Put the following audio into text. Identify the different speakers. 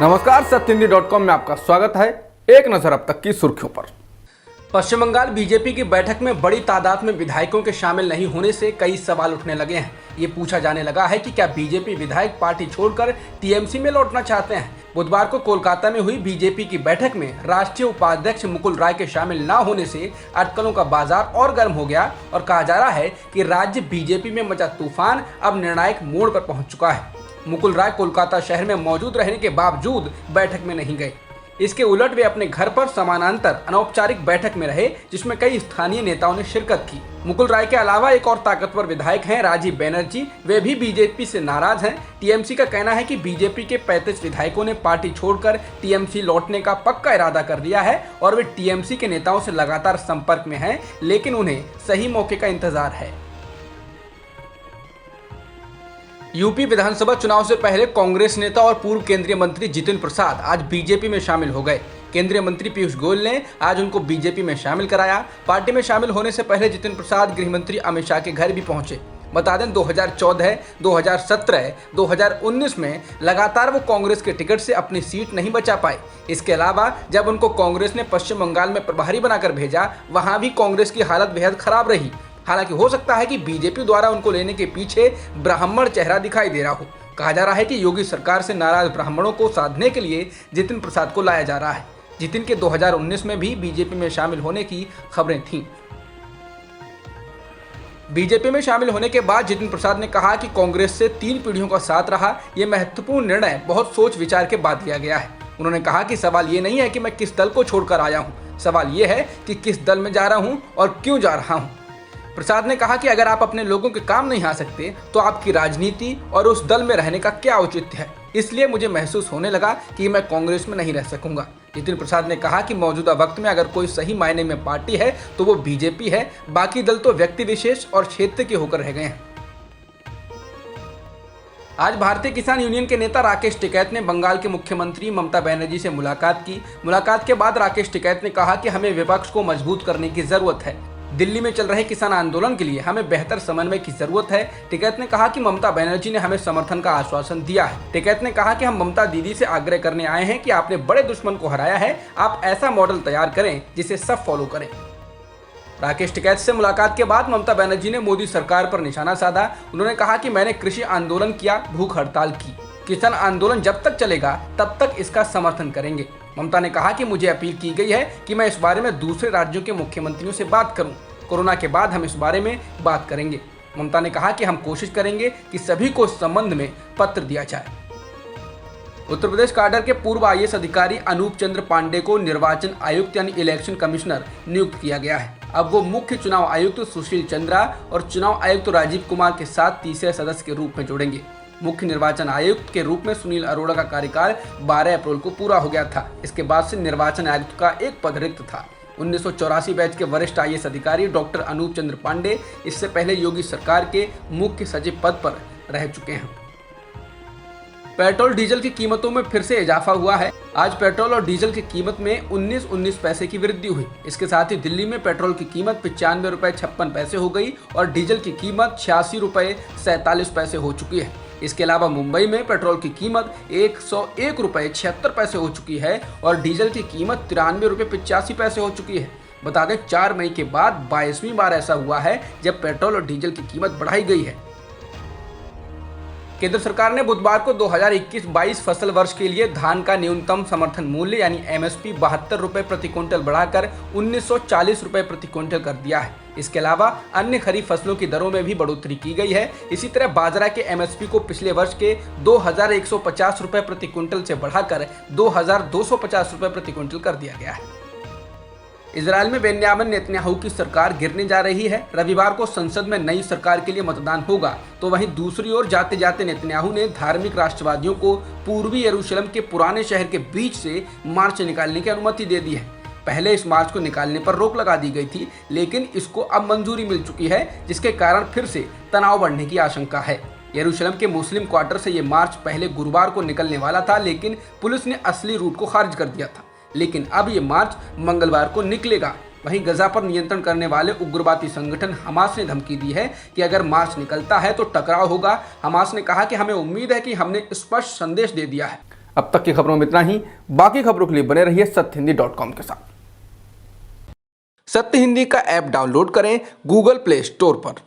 Speaker 1: नमस्कार, सत्यहिंदी.com में आपका स्वागत है। एक नजर अब तक की सुर्खियों पर। पश्चिम बंगाल बीजेपी की बैठक में बड़ी तादाद में विधायकों के शामिल नहीं होने से कई सवाल उठने लगे हैं। ये पूछा जाने लगा है कि क्या बीजेपी विधायक पार्टी छोड़कर टीएमसी में लौटना चाहते हैं। बुधवार को कोलकाता में हुई बीजेपी की बैठक में राष्ट्रीय उपाध्यक्ष मुकुल राय के शामिल न होने से अटकलों का बाजार और गर्म हो गया और कहा जा रहा है कि राज्य बीजेपी में मचा तूफान अब निर्णायक मोड़ पर पहुंच चुका है। मुकुल राय कोलकाता शहर में मौजूद रहने के बावजूद बैठक में नहीं गए। इसके उलट वे अपने घर पर समानांतर अनौपचारिक बैठक में रहे, जिसमें कई स्थानीय नेताओं ने शिरकत की। मुकुल राय के अलावा एक और ताकतवर विधायक हैं राजीव बनर्जी, वे भी बीजेपी से नाराज हैं। टीएमसी का कहना है कि बीजेपी के 35 विधायकों ने पार्टी छोड़कर टीएमसी लौटने का पक्का इरादा कर लिया है और वे टीएमसी के नेताओं से लगातार संपर्क में हैं, लेकिन उन्हें सही मौके का इंतजार है। यूपी विधानसभा चुनाव से पहले कांग्रेस नेता और पूर्व केंद्रीय मंत्री जितिन प्रसाद आज बीजेपी में शामिल हो गए। केंद्रीय मंत्री पीयूष गोयल ने आज उनको बीजेपी में शामिल कराया। पार्टी में शामिल होने से पहले जितिन प्रसाद गृह मंत्री अमित शाह के घर भी पहुंचे। बता दें 2014, 2017, 2019 में लगातार वो कांग्रेस के टिकट से अपनी सीट नहीं बचा पाए। इसके अलावा जब उनको कांग्रेस ने पश्चिम बंगाल में प्रभारी बनाकर भेजा, वहां भी कांग्रेस की हालत बेहद खराब रही। हालांकि हो सकता है कि बीजेपी द्वारा उनको लेने के पीछे ब्राह्मण चेहरा दिखाई दे रहा हो। कहा जा रहा है कि योगी सरकार से नाराज ब्राह्मणों को साधने के लिए जितिन प्रसाद को लाया जा रहा है। जितिन के 2019 में भी बीजेपी में शामिल होने की खबरें थीं। बीजेपी में शामिल होने के बाद जितिन प्रसाद ने कहा कि कांग्रेस से 3 पीढ़ियों का साथ रहा। यह महत्वपूर्ण निर्णय बहुत सोच विचार के बाद लिया गया है। उन्होंने कहा कि सवाल ये नहीं है कि मैं किस दल को छोड़कर आया हूँ, सवाल ये है कि किस दल में जा रहा हूँ और क्यों जा रहा हूँ। प्रसाद ने कहा कि अगर आप अपने लोगों के काम नहीं आ सकते तो आपकी राजनीति और उस दल में रहने का क्या औचित्य है। इसलिए मुझे महसूस होने लगा कि मैं कांग्रेस में नहीं रह सकूंगा। जितिन प्रसाद ने कहा कि मौजूदा वक्त में अगर कोई सही मायने में पार्टी है तो वो बीजेपी है, बाकी दल तो व्यक्ति विशेष और क्षेत्र के होकर रह गए हैं। आज भारतीय किसान यूनियन के नेता राकेश टिकैत ने बंगाल के मुख्यमंत्री ममता बनर्जी से मुलाकात की। मुलाकात के बाद राकेश टिकैत ने कहा कि हमें विपक्ष को मजबूत करने की जरूरत है। दिल्ली में चल रहे किसान आंदोलन के लिए हमें बेहतर समन्वय की जरूरत है। टिकैत ने कहा कि ममता बनर्जी ने हमें समर्थन का आश्वासन दिया है। टिकैत ने कहा कि हम ममता दीदी से आग्रह करने आए हैं कि आपने बड़े दुश्मन को हराया है, आप ऐसा मॉडल तैयार करें जिसे सब फॉलो करें। राकेश टिकैत से मुलाकात के बाद ममता बनर्जी ने मोदी सरकार पर निशाना साधा। उन्होंने कहा कि मैंने कृषि आंदोलन किया, भूख हड़ताल की, किसान आंदोलन जब तक चलेगा तब तक इसका समर्थन करेंगे। ममता ने कहा कि मुझे अपील की गई है कि मैं इस बारे में दूसरे राज्यों के मुख्यमंत्रियों से बात करूं। कोरोना के बाद हम इस बारे में बात करेंगे। ममता ने कहा कि हम कोशिश करेंगे कि सभी को इस संबंध में पत्र दिया जाए। उत्तर प्रदेश काडर के पूर्व आईएएस अधिकारी अनूप चंद्र पांडे को निर्वाचन आयुक्त यानी इलेक्शन कमिश्नर नियुक्त किया गया है। अब वो मुख्य चुनाव आयुक्त सुशील चंद्रा और चुनाव आयुक्त राजीव कुमार के साथ तीसरे सदस्य के रूप में जुड़ेंगे। मुख्य निर्वाचन आयुक्त के रूप में सुनील अरोड़ा का कार्यकाल 12 अप्रैल को पूरा हो गया था। इसके बाद से निर्वाचन आयुक्त का एक पद रिक्त था। 1984 बैच के वरिष्ठ आईएएस अधिकारी डॉक्टर अनूप चंद्र पांडे इससे पहले योगी सरकार के मुख्य सचिव पद पर रह चुके हैं। पेट्रोल डीजल की कीमतों में फिर से इजाफा हुआ है। आज पेट्रोल और डीजल की कीमत में 19 पैसे की वृद्धि हुई। इसके साथ ही दिल्ली में पेट्रोल की कीमत 95 रुपये 56 पैसे हो गई और डीजल की कीमत 86 रुपये 47 पैसे हो चुकी है। इसके अलावा मुंबई में पेट्रोल की कीमत 101 रुपये 76 पैसे हो चुकी है और डीजल की कीमत 93 रुपये 85 पैसे हो चुकी है। बता दें 4 मई के बाद 22वीं बार ऐसा हुआ है जब पेट्रोल और डीजल की कीमत बढ़ाई गई है। केंद्र सरकार ने बुधवार को 2021-22 फसल वर्ष के लिए धान का न्यूनतम समर्थन मूल्य यानी एमएसपी 72 रुपये प्रति क्विंटल बढ़ाकर 1940 रुपये प्रति क्विंटल कर दिया है। इसके अलावा अन्य खरीफ फसलों की दरों में भी बढ़ोतरी की गई है। इसी तरह बाजरा के एमएसपी को पिछले वर्ष के 2150 रुपये प्रति क्विंटल से बढ़ाकर 2250 रुपये प्रति क्विंटल कर दिया गया है। इजरायल में बेन्यामिन नेतन्याहू की सरकार गिरने जा रही है। रविवार को संसद में नई सरकार के लिए मतदान होगा, तो वहीं दूसरी ओर जाते जाते नेतन्याहू ने धार्मिक राष्ट्रवादियों को पूर्वी यरूशलेम के पुराने शहर के बीच से मार्च निकालने की अनुमति दे दी है। पहले इस मार्च को निकालने पर रोक लगा दी गई थी, लेकिन इसको अब मंजूरी मिल चुकी है, जिसके कारण फिर से तनाव बढ़ने की आशंका है। यरूशलेम के मुस्लिम क्वार्टर से ये मार्च पहले गुरुवार को निकलने वाला था, लेकिन पुलिस ने असली रूट को खारिज कर दिया था। लेकिन अब ये मार्च मंगलवार को निकलेगा। वहीं गजा पर नियंत्रण करने वाले उग्रवादी संगठन हमास ने धमकी दी है कि अगर मार्च निकलता है तो टकराव होगा। हमास ने कहा कि हमें उम्मीद है कि हमने स्पष्ट संदेश दे दिया है। अब तक की खबरों में इतना ही। बाकी खबरों के लिए बने रहिए सत्यहिंदी.com के साथ। सत्य हिंदी का ऐप डाउनलोड करें गूगल प्ले स्टोर पर।